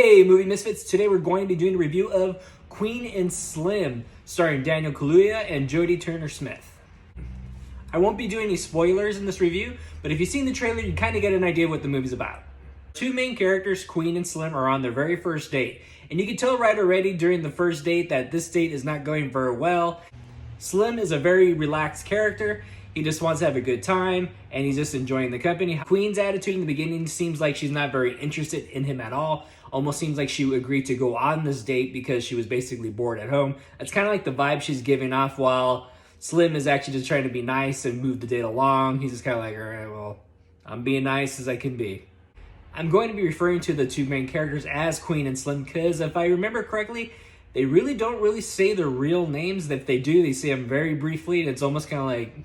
Hey, Movie Misfits. Today we're going to be doing a review of Queen and Slim, starring Daniel Kaluuya and Jodie Turner-Smith. I won't be doing any spoilers in this review, but if you've seen the trailer, you kind of get an idea of what the movie's about. Two main characters, Queen and Slim, are on their very first date, and you can tell right already during the first date that this date is not going very well. Slim is a very relaxed character. He just wants to have a good time, and he's just enjoying the company. Queen's attitude in the beginning seems like she's not very interested in him at all. Almost seems like she agreed to go on this date because she was basically bored at home. That's kind of like the vibe she's giving off, while Slim is actually just trying to be nice and move the date along. He's just kind of like, all right, well, I'm being nice as I can be. I'm going to be referring to the two main characters as Queen and Slim because if I remember correctly, they really don't really say their real names. If they do, they say them very briefly, and it's almost kind of like,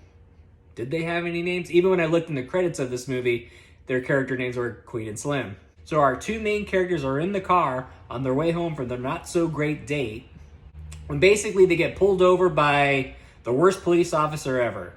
did they have any names? Even when I looked in the credits of this movie, their character names were Queen and Slim. So our two main characters are in the car on their way home from their not-so-great date, when basically they get pulled over by the worst police officer ever.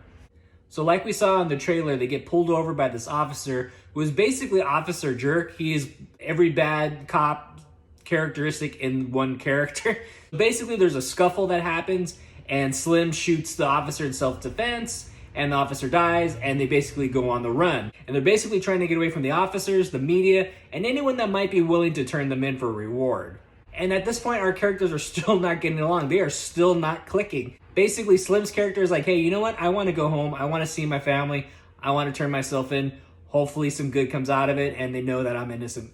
So like we saw in the trailer, they get pulled over by this officer who is basically Officer Jerk. He is every bad cop characteristic in one character. Basically, there's a scuffle that happens, and Slim shoots the officer in self-defense, and the officer dies, and they basically go on the run. And they're basically trying to get away from the officers, the media, and anyone that might be willing to turn them in for a reward. And at this point, our characters are still not getting along. They are still not clicking. Basically, Slim's character is like, hey, you know what? I want to go home. I want to see my family. I want to turn myself in. Hopefully some good comes out of it, and they know that I'm innocent.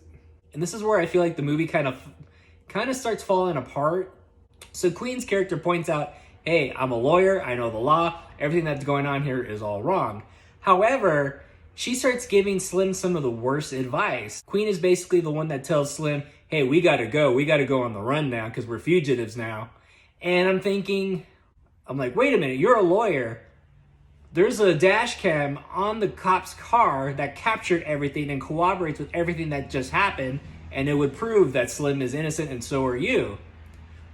And this is where I feel like the movie kind of starts falling apart. So Queen's character points out, hey, I'm a lawyer, I know the law, everything that's going on here is all wrong. However, she starts giving Slim some of the worst advice. Queen is basically the one that tells Slim, hey, we gotta go on the run now because we're fugitives now. And I'm like, wait a minute, you're a lawyer. There's a dash cam on the cop's car that captured everything and corroborates with everything that just happened, and it would prove that Slim is innocent and so are you.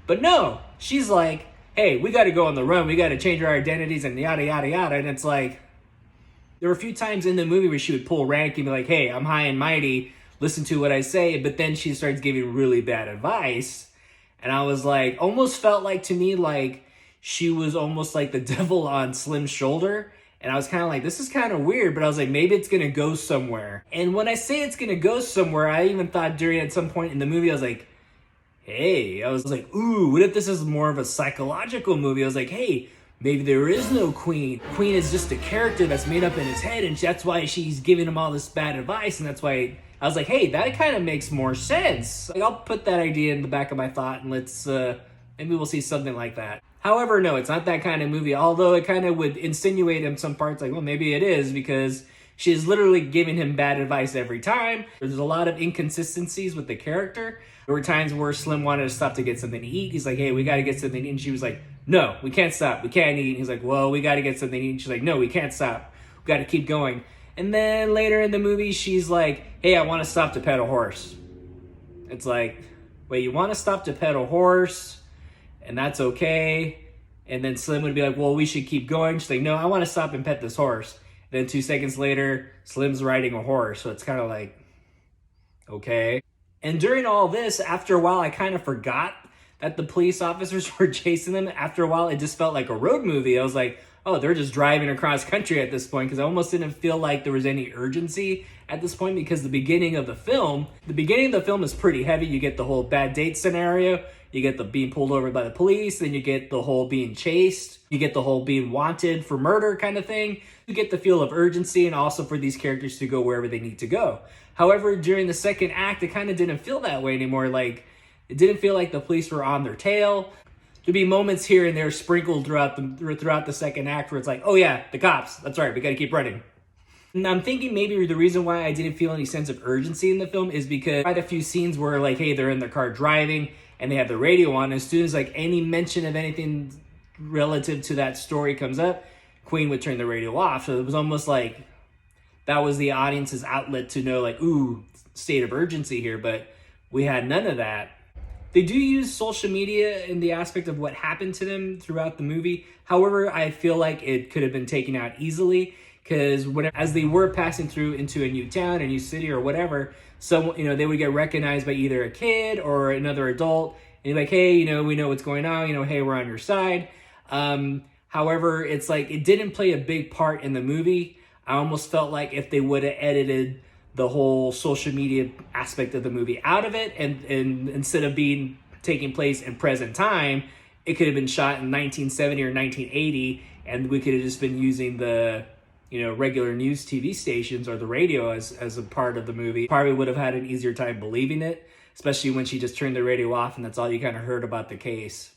But no, she's like, hey, we got to go on the run. We got to change our identities and yada, yada, yada. And it's like, there were a few times in the movie where she would pull rank and be like, hey, I'm high and mighty. Listen to what I say. But then she starts giving really bad advice. And I was like, almost felt like to me, like she was almost like the devil on Slim's shoulder. And I was kind of like, this is kind of weird. But I was like, maybe it's going to go somewhere. And when I say it's going to go somewhere, I even thought at some point in the movie, I was like, hey, I was like, ooh, what if this is more of a psychological movie? I was like, hey, maybe there is no Queen. Queen is just a character that's made up in his head, and that's why she's giving him all this bad advice, and that's why I was like, hey, that kind of makes more sense. Like, I'll put that idea in the back of my thought, and let's, maybe we'll see something like that. However, no, it's not that kind of movie, although it kind of would insinuate in some parts, like, well, maybe it is, because she's literally giving him bad advice every time. There's a lot of inconsistencies with the character. There were times where Slim wanted to stop to get something to eat. He's like, hey, we got to get something to eat. And she was like, no, we can't stop. We can't eat. And he's like, well, we got to get something to eat. And she's like, no, we can't stop. We got to keep going. And then later in the movie, she's like, hey, I want to stop to pet a horse. It's like, wait, you want to stop to pet a horse? And that's okay. And then Slim would be like, well, we should keep going. She's like, no, I want to stop and pet this horse. Then 2 seconds later, Slim's riding a horse. So it's kind of like, okay. And during all this, after a while, I kind of forgot that the police officers were chasing them. After a while, it just felt like a road movie. I was like, oh, they're just driving across country at this point, because I almost didn't feel like there was any urgency at this point, because the beginning of the film is pretty heavy. You get the whole bad date scenario. You get the being pulled over by the police. Then you get the whole being chased. You get the whole being wanted for murder kind of thing. You get the feel of urgency, and also for these characters to go wherever they need to go. However, during the second act, it kind of didn't feel that way anymore. Like, it didn't feel like the police were on their tail. There'd be moments here and there sprinkled throughout the second act where it's like, oh yeah, the cops. That's right, we got to keep running. And I'm thinking maybe the reason why I didn't feel any sense of urgency in the film is because I had a few scenes where, like, hey, they're in their car driving and they have the radio on. As soon as like any mention of anything relative to that story comes up, Queen would turn the radio off. So it was almost like that was the audience's outlet to know, like, ooh, state of urgency here. But we had none of that. They do use social media in the aspect of what happened to them throughout the movie. However, I feel like it could have been taken out easily, because as they were passing through into a new town, a new city, or whatever, So, they would get recognized by either a kid or another adult, and be like, hey, we know what's going on, hey, we're on your side. However, it's like it didn't play a big part in the movie. I almost felt like if they would have edited the whole social media aspect of the movie out of it, and instead of taking place in present time, it could have been shot in 1970 or 1980, and we could have just been using the regular news TV stations or the radio as a part of the movie. Probably would have had an easier time believing it, especially when she just turned the radio off and that's all you kind of heard about the case.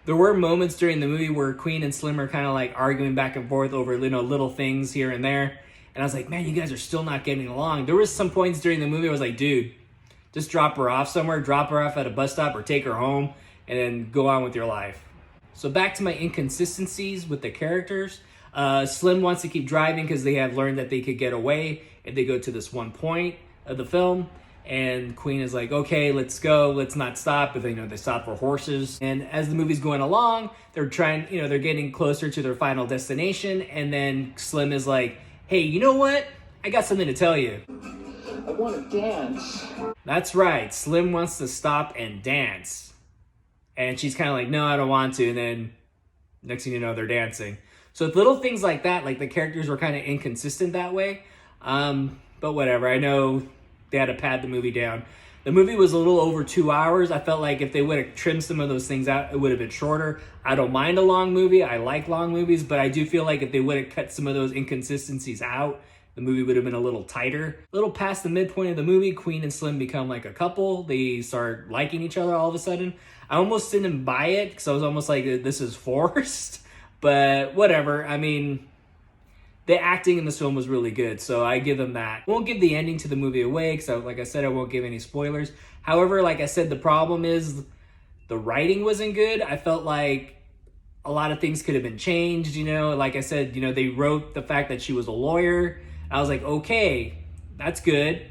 There were moments during the movie where Queen and Slim are kind of like arguing back and forth over little things here and there. And I was like, man, you guys are still not getting along. There was some points during the movie I was like, dude, just drop her off somewhere, drop her off at a bus stop or take her home and then go on with your life. So back to my inconsistencies with the characters. Slim wants to keep driving because they have learned that they could get away if they go to this one point of the film. And Queen is like, okay, let's go. Let's not stop. But they stop for horses. And as the movie's going along, they're trying, they're getting closer to their final destination. And then Slim is like, hey, you know what? I got something to tell you. I want to dance. That's right. Slim wants to stop and dance. And she's kind of like, no, I don't want to. And then next thing you know, they're dancing. So it's little things like that, like the characters were kind of inconsistent that way. But whatever. I know they had to pad the movie down. The movie was a little over 2 hours. I felt like if they would have trimmed some of those things out, it would have been shorter. I don't mind a long movie. I like long movies, but I do feel like if they would have cut some of those inconsistencies out, the movie would have been a little tighter. A little past the midpoint of the movie, Queen and Slim become like a couple. They start liking each other all of a sudden. I almost didn't buy it because I was almost like, this is forced. But whatever. I mean, the acting in this film was really good, so I give them that. Won't give the ending to the movie away, because like I said, I won't give any spoilers. However, like I said, the problem is the writing wasn't good. I felt like a lot of things could have been changed, Like I said, they wrote the fact that she was a lawyer. I was like, okay, that's good.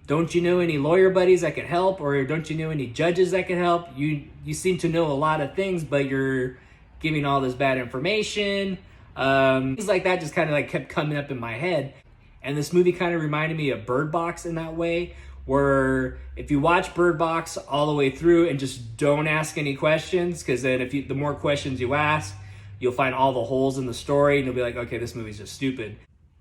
Don't you know any lawyer buddies that could help? Or don't you know any judges that could help? You seem to know a lot of things, but you're giving all this bad information. Things like that just kind of like kept coming up in my head. And this movie kind of reminded me of Bird Box in that way, where if you watch Bird Box all the way through and just don't ask any questions, because then the more questions you ask, you'll find all the holes in the story and you'll be like, okay, this movie's just stupid.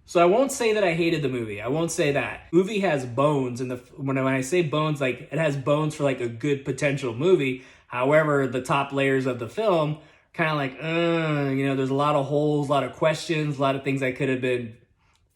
So I won't say that I hated the movie. I won't say that. The movie has bones, and when I say bones, like it has bones for like a good potential movie. However, the top layers of the film kind of like, there's a lot of holes, a lot of questions, a lot of things that could have been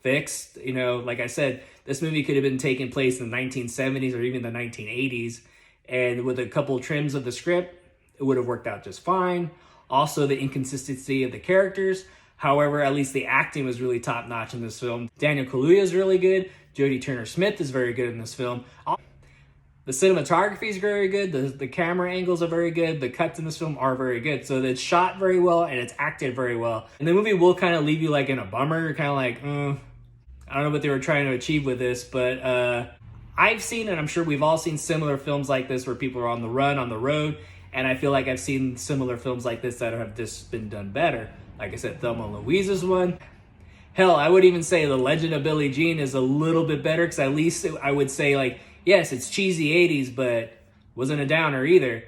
fixed. Like I said, this movie could have been taking place in the 1970s or even the 1980s. And with a couple trims of the script, it would have worked out just fine. Also, the inconsistency of the characters. However, at least the acting was really top notch in this film. Daniel Kaluuya is really good. Jodie Turner-Smith is very good in this film. The cinematography is very good. The camera angles are very good. The cuts in this film are very good. So it's shot very well and it's acted very well. And the movie will kind of leave you like in a bummer. Kind of like, I don't know what they were trying to achieve with this. But I've seen, and I'm sure we've all seen similar films like this where people are on the run, on the road. And I feel like I've seen similar films like this that have just been done better. Like I said, Thelma and Louise is one. Hell, I would even say The Legend of Billie Jean is a little bit better. Because at least I would say like, yes, it's cheesy 80s, but wasn't a downer either.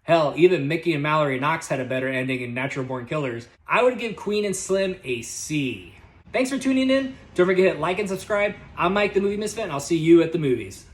Hell, even Mickey and Mallory Knox had a better ending in Natural Born Killers. I would give Queen and Slim a C. Thanks for tuning in. Don't forget to hit like and subscribe. I'm Mike the Movie Misfit, and I'll see you at the movies.